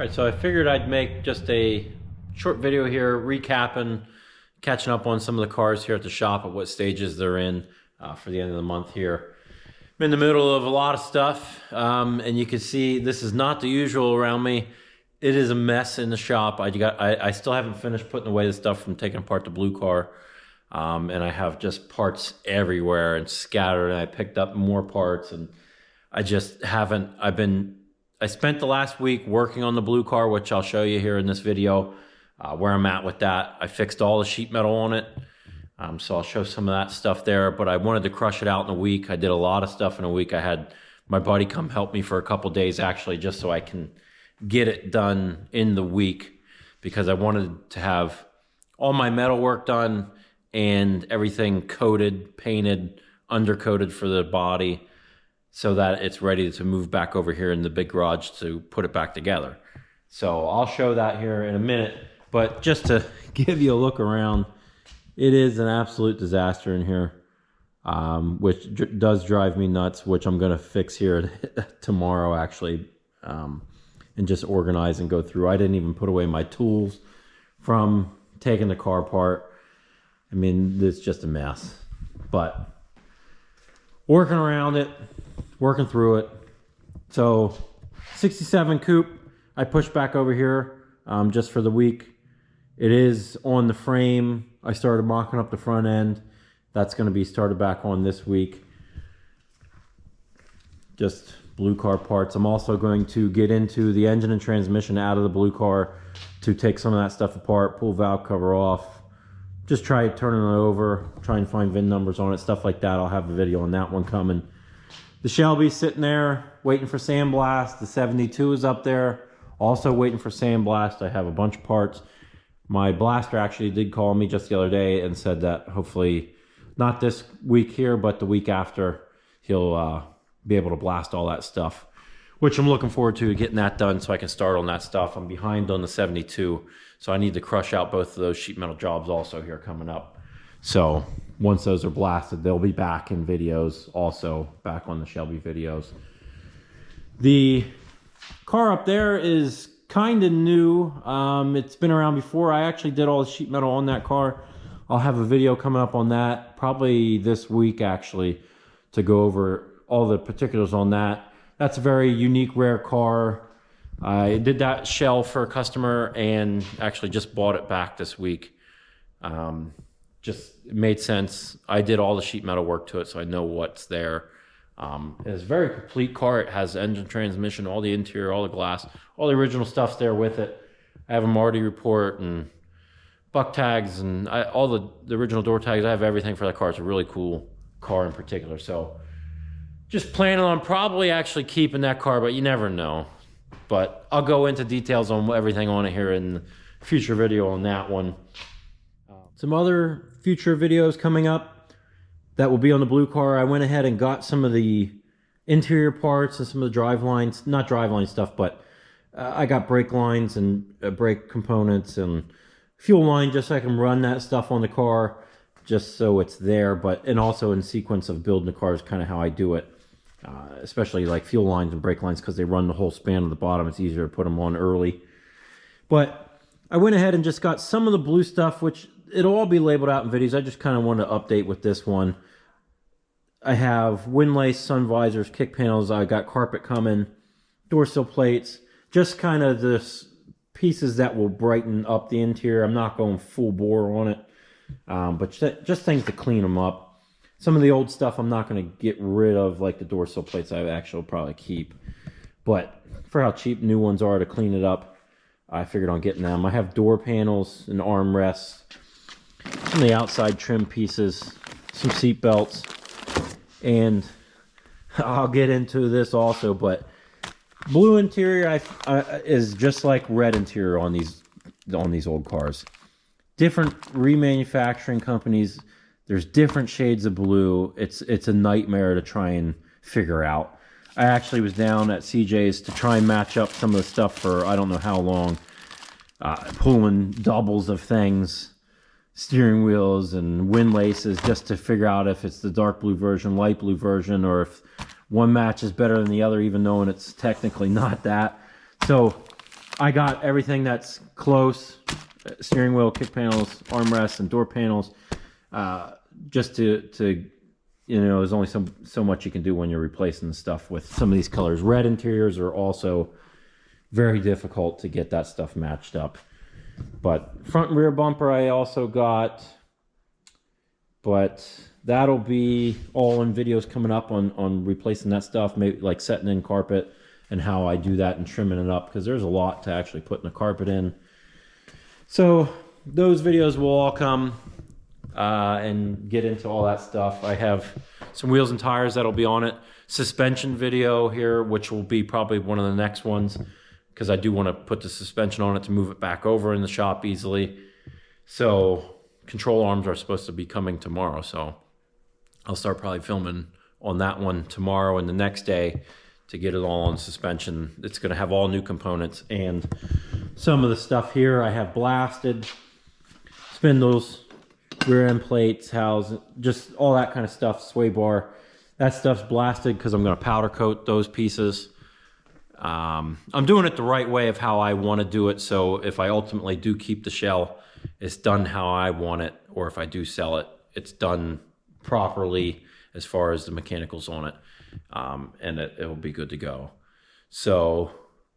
Alright, so I figured I'd make just a short video here recapping, catching up on some of the cars here at the shop at what stages they're in for the end of the month here. I'm in the middle of a lot of stuff, and you can see this is not the usual around me. It is a mess in the shop. I still haven't finished putting away the stuff from taking apart the blue car, and I have just parts everywhere and scattered, and I picked up more parts, and I just haven't. I spent the last week working on the blue car, which I'll show you here in this video, where I'm at with that. I fixed all the sheet metal on it, so I'll show some of that stuff there, but I wanted to crush it out in a week. I did a lot of stuff in a week. I had my buddy come help me for a couple days, actually, just so I can get it done in the week, because I wanted to have all my metal work done and everything coated, painted, undercoated for the body, so that it's ready to move back over here in the big garage to put it back together. So I'll show that here in a minute, but just to give you a look around, it is an absolute disaster in here, which does drive me nuts, which I'm gonna fix here tomorrow actually, and just organize and go through. I didn't even put away my tools from taking the car apart. I mean, it's just a mess, but working around it, working through it. So 67 Coupe, I pushed back over here just for the week. It is on the frame. I started mocking up the front end. That's going to be started back on this week. Just blue car parts. I'm also going to get into the engine and transmission out of the blue car to take some of that stuff apart, pull valve cover off, just try turning it over, try and find VIN numbers on it, stuff like that. I'll have a video on that one coming. The Shelby's sitting there waiting for sandblast. The 72 is up there, also waiting for sandblast. I have a bunch of parts. My blaster actually did call me just the other day and said that hopefully not this week here, but the week after, he'll be able to blast all that stuff, which I'm looking forward to getting that done so I can start on that stuff. I'm behind on the 72, so I need to crush out both of those sheet metal jobs also here coming up. So once those are blasted, they'll be back in videos, also back on the Shelby videos. The car up there is kind of new. It's been around before. I actually did all the sheet metal on that car. I'll have a video coming up on that probably this week, actually, to go over all the particulars on that. That's a very unique, rare car. I did that shell for a customer and actually just bought it back this week. Just it made sense. I did all the sheet metal work to it, so I know what's there. It's a very complete car. It has engine, transmission, all the interior, all the glass, all the original stuff's there with it. I have a Marty report and buck tags and all the original door tags. I have everything for that car. It's a really cool car in particular. So just planning on probably actually keeping that car, but you never know. But I'll go into details on everything on it here in the future video on that one. Some other future videos coming up that will be on the blue car. I went ahead and got some of the interior parts and some of the drive lines, not driveline stuff, but I got brake lines and brake components and fuel line just so I can run that stuff on the car, just so it's there. But and also in sequence of building the car is kind of how I do it, especially like fuel lines and brake lines, because they run the whole span of the bottom. It's easier to put them on early. But I went ahead and just got some of the blue stuff, which it'll all be labeled out in videos. I just kind of wanted to update with this one. I have windlace, sun visors, kick panels. I got carpet coming, door sill plates, just kind of this pieces that will brighten up the interior. I'm not going full bore on it, but just things to clean them up. Some of the old stuff I'm not going to get rid of, like the door sill plates I actually will probably keep. But for how cheap new ones are to clean it up, I figured on getting them. I have door panels and armrests, some of the outside trim pieces, some seat belts, and I'll get into this also, but blue interior is just like red interior on these old cars. Different remanufacturing companies, there's different shades of blue. It's a nightmare to try and figure out. I actually was down at CJ's to try and match up some of the stuff for I don't know how long, pulling doubles of things, steering wheels and windlaces, just to figure out if it's the dark blue version, light blue version, or if one match is better than the other, even though it's technically not that. So I got everything that's close, steering wheel, kick panels, armrests, and door panels, just to you know, there's only so much you can do when you're replacing stuff with some of these colors. Red interiors are also very difficult to get that stuff matched up. But front and rear bumper I also got, but that'll be all in videos coming up on replacing that stuff, maybe like setting in carpet and how I do that and trimming it up, because there's a lot to actually putting the carpet in. So those videos will all come and get into all that stuff. I have some wheels and tires that'll be on it. Suspension video here, which will be probably one of the next ones, because I do want to put the suspension on it to move it back over in the shop easily. So control arms are supposed to be coming tomorrow, so I'll start probably filming on that one tomorrow and the next day to get it all on suspension. It's going to have all new components, and some of the stuff here I have blasted. Spindles, rear end plates, housing, just all that kind of stuff, sway bar. That stuff's blasted because I'm going to powder coat those pieces. I'm doing it the right way of how I want to do it, so if I ultimately do keep the shell, it's done how I want it, or if I do sell it, it's done properly as far as the mechanicals on it, and it'll be good to go. So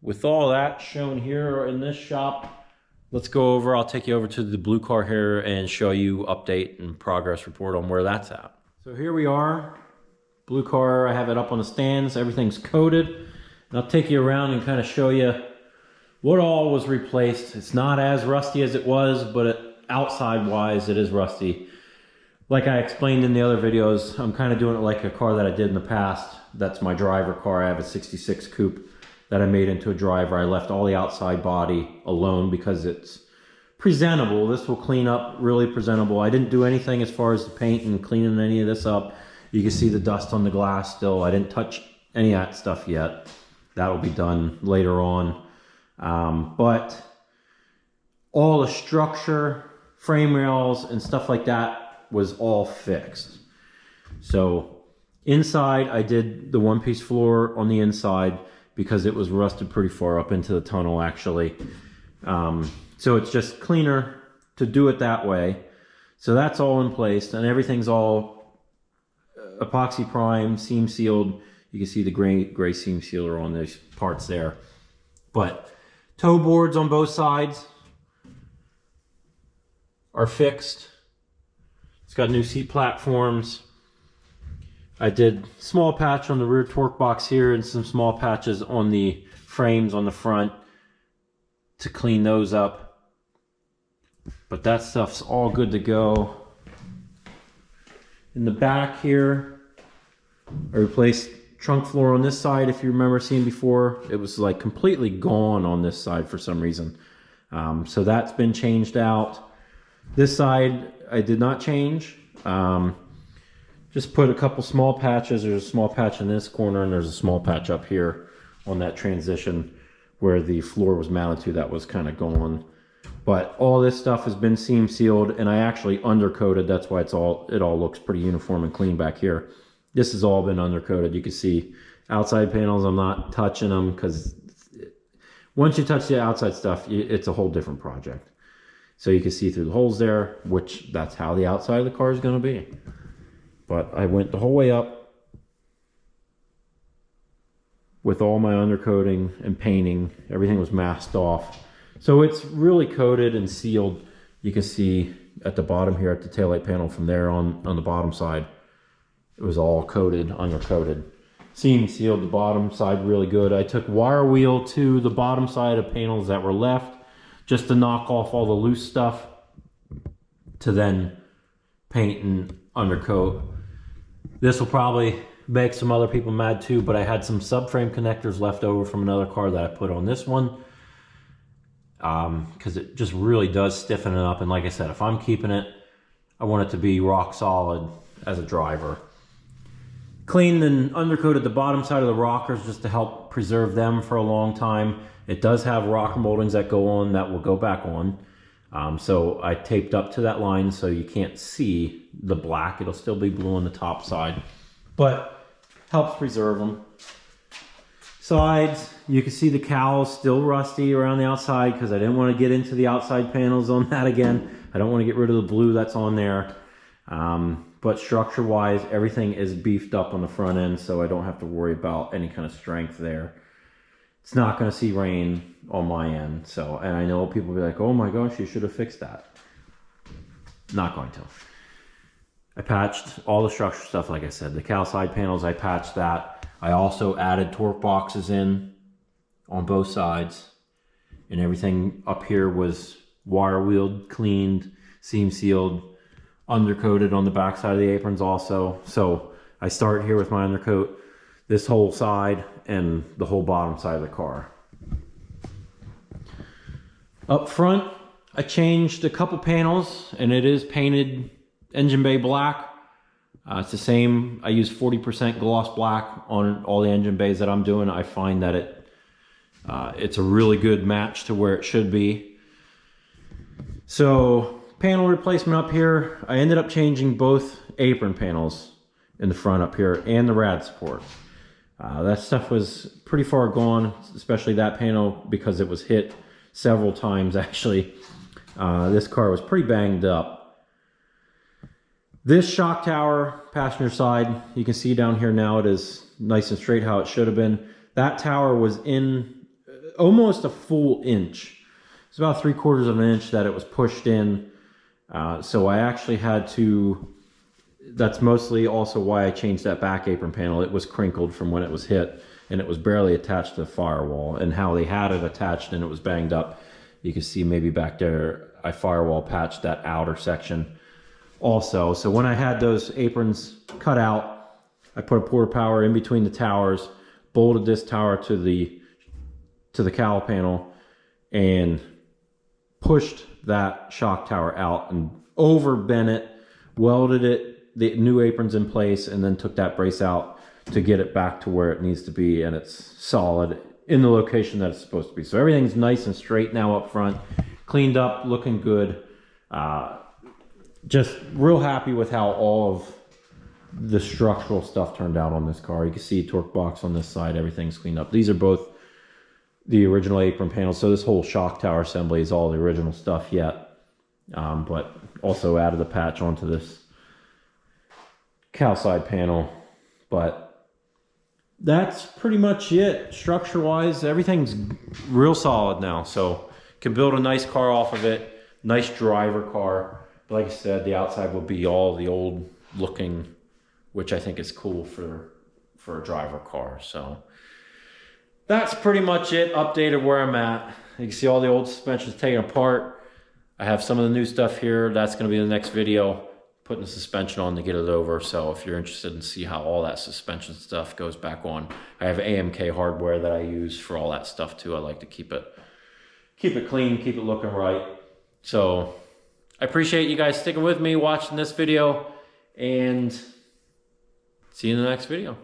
with all that shown here in this shop, let's go over, I'll take you over to the blue car here and show you update and progress report on where that's at. So here we are, blue car, I have it up on the stands, everything's coated, and I'll take you around and kind of show you what all was replaced. It's not as rusty as it was, but outside wise, it is rusty. Like I explained in the other videos, I'm kind of doing it like a car that I did in the past. That's my driver car. I have a 66 Coupe that I made into a driver. I left all the outside body alone because it's presentable. This will clean up really presentable. I didn't do anything as far as the paint and cleaning any of this up. You can see the dust on the glass still. I didn't touch any of that stuff yet. That'll be done later on. But all the structure, frame rails, and stuff like that was all fixed. So inside, I did the one-piece floor on the inside because it was rusted pretty far up into the tunnel, actually. So it's just cleaner to do it that way. So that's all in place, and everything's all epoxy primed, seam sealed. You can see the gray seam sealer on these parts there. But toe boards on both sides are fixed. It's got new seat platforms. I did small patch on the rear torque box here and some small patches on the frames on the front to clean those up. But that stuff's all good to go. In the back here, I replaced trunk floor on this side. If you remember seeing before, it was like completely gone on this side for some reason. So that's been changed out. This side I did not change. Just put a couple small patches. There's a small patch in this corner and there's a small patch up here on that transition where the floor was mounted to. That was kind of gone. But all this stuff has been seam sealed, and I actually undercoated. That's why it all looks pretty uniform and clean back here. This has all been undercoated. You can see outside panels, I'm not touching them because once you touch the outside stuff, it's a whole different project. So you can see through the holes there, which that's how the outside of the car is going to be. But I went the whole way up with all my undercoating and painting. Everything was masked off. So it's really coated and sealed. You can see at the bottom here at the taillight panel from there on the bottom side, it was all coated, undercoated. Seam sealed the bottom side really good. I took wire wheel to the bottom side of panels that were left just to knock off all the loose stuff to then paint and undercoat. This will probably make some other people mad too, but I had some subframe connectors left over from another car that I put on this one because it just really does stiffen it up. And like I said, if I'm keeping it, I want it to be rock solid as a driver. Cleaned and undercoated the bottom side of the rockers just to help preserve them for a long time. It does have rocker moldings that go on that will go back on. So I taped up to that line so you can't see the black. It'll still be blue on the top side, but helps preserve them. Sides, you can see the cowl's still rusty around the outside because I didn't want to get into the outside panels on that again. I don't want to get rid of the blue that's on there. But structure-wise, everything is beefed up on the front end, so I don't have to worry about any kind of strength there. It's not going to see rain on my end. So, and I know people will be like, oh my gosh, you should have fixed that. Not going to. I patched all the structure stuff, like I said. The cowl side panels, I patched that. I also added torque boxes in on both sides. And everything up here was wire wheeled, cleaned, seam sealed, undercoated on the back side of the aprons also. So I start here with my undercoat, this whole side and the whole bottom side of the car. Up front, I changed a couple panels, and it is painted engine bay black. It's the same. I use 40% gloss black on all the engine bays that I'm doing. I find that it's a really good match to where it should be. So panel replacement up here, I ended up changing both apron panels in the front up here and the rad support. That stuff was pretty far gone, especially that panel, because it was hit several times actually. This car was pretty banged up. This shock tower, passenger side, you can see down here now it is nice and straight how it should have been. That tower was in almost a full inch. It's about 3/4 of an inch that it was pushed in. So I actually had to, that's mostly also why I changed that back apron panel. It was crinkled from when it was hit, and it was barely attached to the firewall, and how they had it attached and it was banged up. You can see maybe back there, I firewall patched that outer section also. So when I had those aprons cut out, I put a porta power in between the towers, bolted this tower to the cowl panel, and pushed that shock tower out and over bent it, welded it, the new aprons in place, and then took that brace out to get it back to where it needs to be, and it's solid in the location that it's supposed to be. So everything's nice and straight now up front, cleaned up, looking good. Just real happy with how all of the structural stuff turned out on this car. You can see a torque box on this side, everything's cleaned up. These are both the original apron panels, so this whole shock tower assembly is all the original stuff yet. But also added a patch onto this cowl side panel. But that's pretty much it. Structure wise, everything's real solid now, so can build a nice car off of it. Nice driver car. But like I said, the outside will be all the old looking, which I think is cool for a driver car. So that's pretty much it. Updated where I'm at. You can see all the old suspensions taken apart. I have some of the new stuff here. That's going to be the next video, putting the suspension on to get it over. So if you're interested in see how all that suspension stuff goes back on, I have AMK hardware that I use for all that stuff too. I like to keep it clean, keep it looking right. So I appreciate you guys sticking with me, watching this video, and see you in the next video.